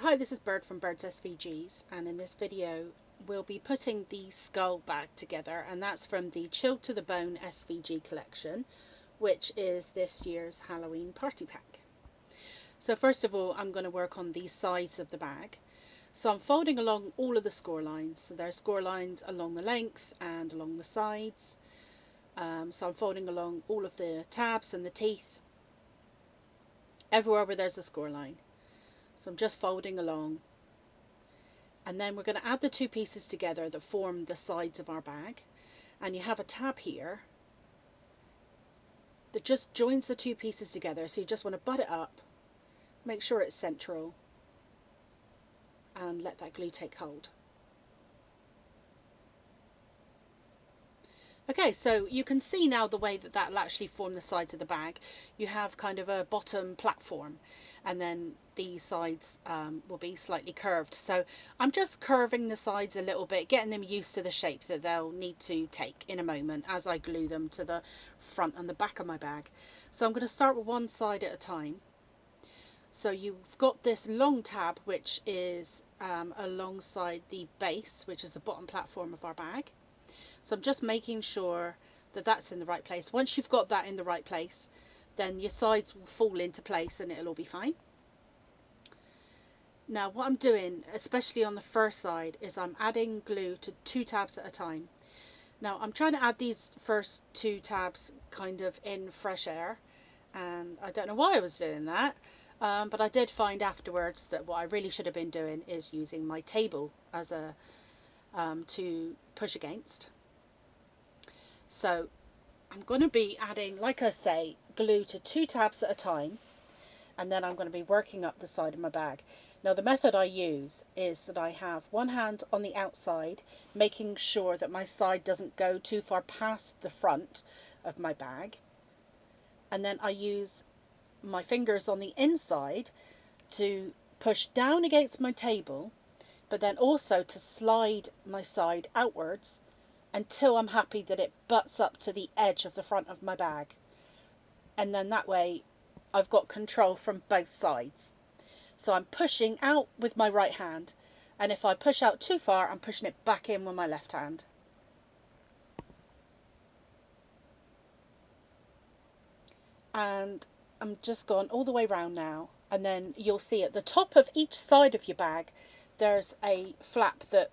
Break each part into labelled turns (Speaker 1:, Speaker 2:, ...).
Speaker 1: Hi, this is Bird from Bird's SVGs, and in this video we'll be putting the skull bag together, and that's from the Chilled to the Bone SVG collection, which is this year's Halloween party pack. So first of all, I'm going to work on the sides of the bag. So I'm folding along all of the score lines. So there are score lines along the length and along the sides. So I'm folding along all of the tabs and the teeth, everywhere where there's a score line. So I'm just folding along, and then we're going to add the two pieces together that form the sides of our bag, and you have a tab here that just joins the two pieces together. So you just want to butt it up, make sure it's central, and let that glue take hold. Okay, so you can see now the way that will actually form the sides of the bag. You have kind of a bottom platform, and then the sides will be slightly curved. So I'm just curving the sides a little bit, getting them used to the shape that they'll need to take in a moment as I glue them to the front and the back of my bag. So I'm going to start with one side at a time. So you've got this long tab, which is alongside the base, which is the bottom platform of our bag. So I'm just making sure that that's in the right place. Once you've got that in the right place, then your sides will fall into place and it'll all be fine. Now what I'm doing, especially on the first side, is I'm adding glue to two tabs at a time. Now I'm trying to add these first two tabs kind of in fresh air, and I don't know why I was doing that, but I did find afterwards that what I really should have been doing is using my table as a to push against. So I'm going to be adding, like I say, glue to two tabs at a time, and then I'm going to be working up the side of my bag. Now the method I use is that I have one hand on the outside, making sure that my side doesn't go too far past the front of my bag, and then I use my fingers on the inside to push down against my table, but then also to slide my side outwards until I'm happy that it butts up to the edge of the front of my bag. And then that way I've got control from both sides. So I'm pushing out with my right hand, and if I push out too far, I'm pushing it back in with my left hand. And I'm just gone all the way round now, and then you'll see at the top of each side of your bag there's a flap that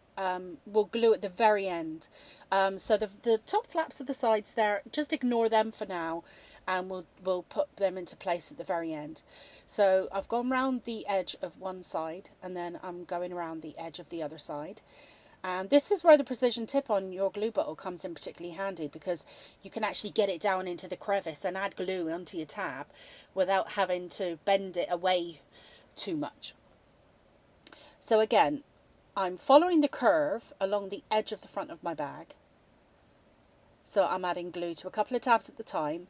Speaker 1: will glue at the very end. So the top flaps of the sides there, just ignore them for now, and we'll put them into place at the very end. So I've gone round the edge of one side, and then I'm going around the edge of the other side. And this is where the precision tip on your glue bottle comes in particularly handy, because you can actually get it down into the crevice and add glue onto your tab without having to bend it away too much. So again, I'm following the curve along the edge of the front of my bag. So I'm adding glue to a couple of tabs at the time.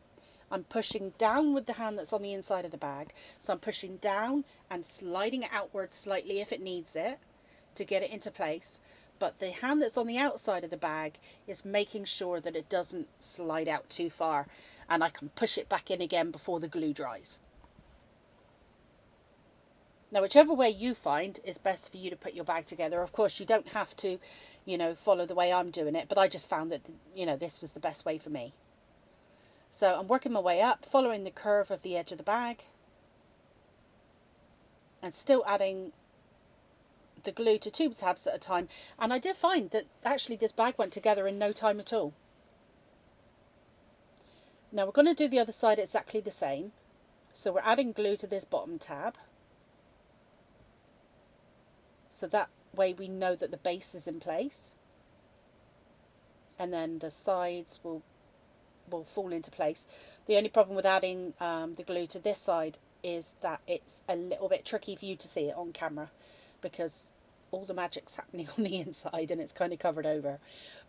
Speaker 1: I'm pushing down with the hand that's on the inside of the bag. So I'm pushing down and sliding it outward slightly if it needs it to get it into place. But the hand that's on the outside of the bag is making sure that it doesn't slide out too far, and I can push it back in again before the glue dries. Now, whichever way you find is best for you to put your bag together. Of course, you don't have to, follow the way I'm doing it, but I just found that, this was the best way for me. So I'm working my way up, following the curve of the edge of the bag, and still adding the glue to two tabs at a time. And I did find that actually this bag went together in no time at all. Now we're going to do the other side exactly the same. So we're adding glue to this bottom tab. So that way we know that the base is in place, and then the sides will fall into place. The only problem with adding the glue to this side is that it's a little bit tricky for you to see it on camera, because all the magic's happening on the inside and it's kind of covered over.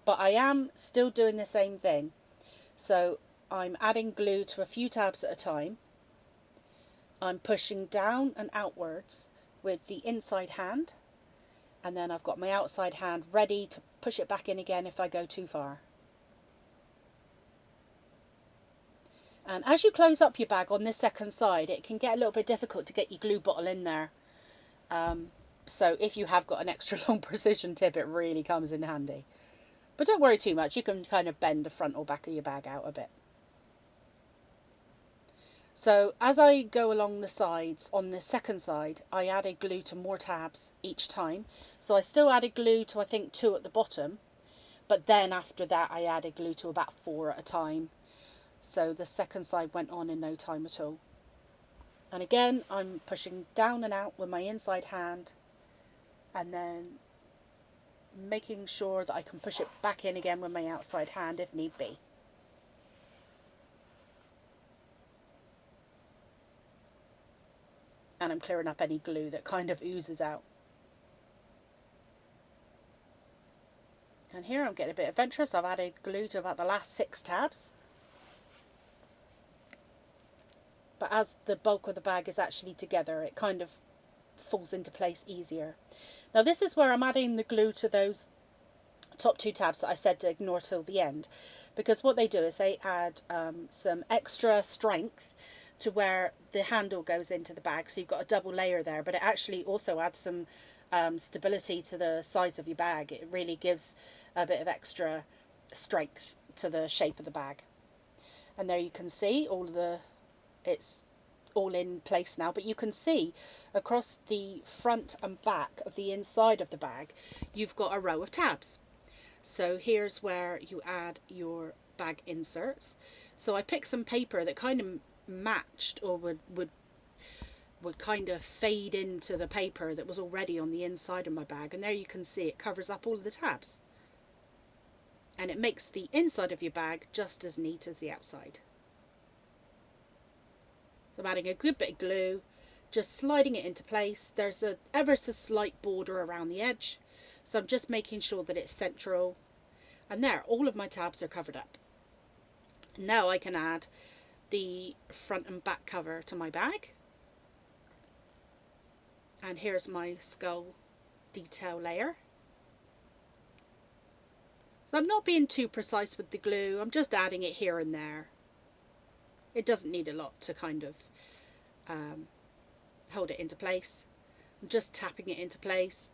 Speaker 1: But I am still doing the same thing. So I'm adding glue to a few tabs at a time. I'm pushing down and outwards with the inside hand, and then I've got my outside hand ready to push it back in again if I go too far. And as you close up your bag on this second side, it can get a little bit difficult to get your glue bottle in there. So if you have got an extra long precision tip, it really comes in handy. But don't worry too much. You can kind of bend the front or back of your bag out a bit. So as I go along the sides, on the second side, I added glue to more tabs each time. So I still added glue to, I think, 2 at the bottom. But then after that, I added glue to about 4 at a time. So the second side went on in no time at all. And again, I'm pushing down and out with my inside hand, and then making sure that I can push it back in again with my outside hand if need be. And I'm clearing up any glue that kind of oozes out. And here I'm getting a bit adventurous. I've added glue to about the last 6 tabs. But as the bulk of the bag is actually together, it kind of falls into place easier. Now this is where I'm adding the glue to those top 2 tabs that I said to ignore till the end. Because what they do is they add some extra strength to where the handle goes into the bag. So you've got a double layer there, but it actually also adds some stability to the size of your bag. It really gives a bit of extra strength to the shape of the bag. And there you can see it's all in place now, but you can see across the front and back of the inside of the bag, you've got a row of tabs. So here's where you add your bag inserts. So I picked some paper that kind of matched or would kind of fade into the paper that was already on the inside of my bag, and there you can see it covers up all of the tabs, and it makes the inside of your bag just as neat as the outside. So I'm adding a good bit of glue, just sliding it into place. There's a ever so slight border around the edge, so I'm just making sure that it's central, and there, all of my tabs are covered up. Now I can add the front and back cover to my bag. And here's my skull detail layer. So I'm not being too precise with the glue, I'm just adding it here and there. It doesn't need a lot to kind of hold it into place. I'm just tapping it into place.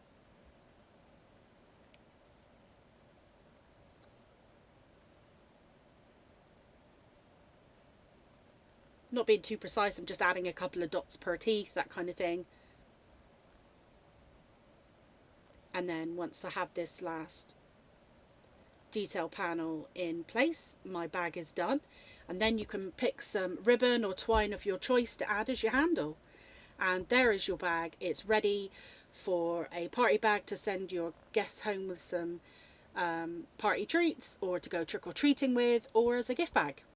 Speaker 1: Not being too precise, I'm just adding a couple of dots per teeth, that kind of thing. And then once I have this last detail panel in place, my bag is done. And then you can pick some ribbon or twine of your choice to add as your handle. And there is your bag. It's ready for a party bag to send your guests home with some party treats, or to go trick-or-treating with, or as a gift bag.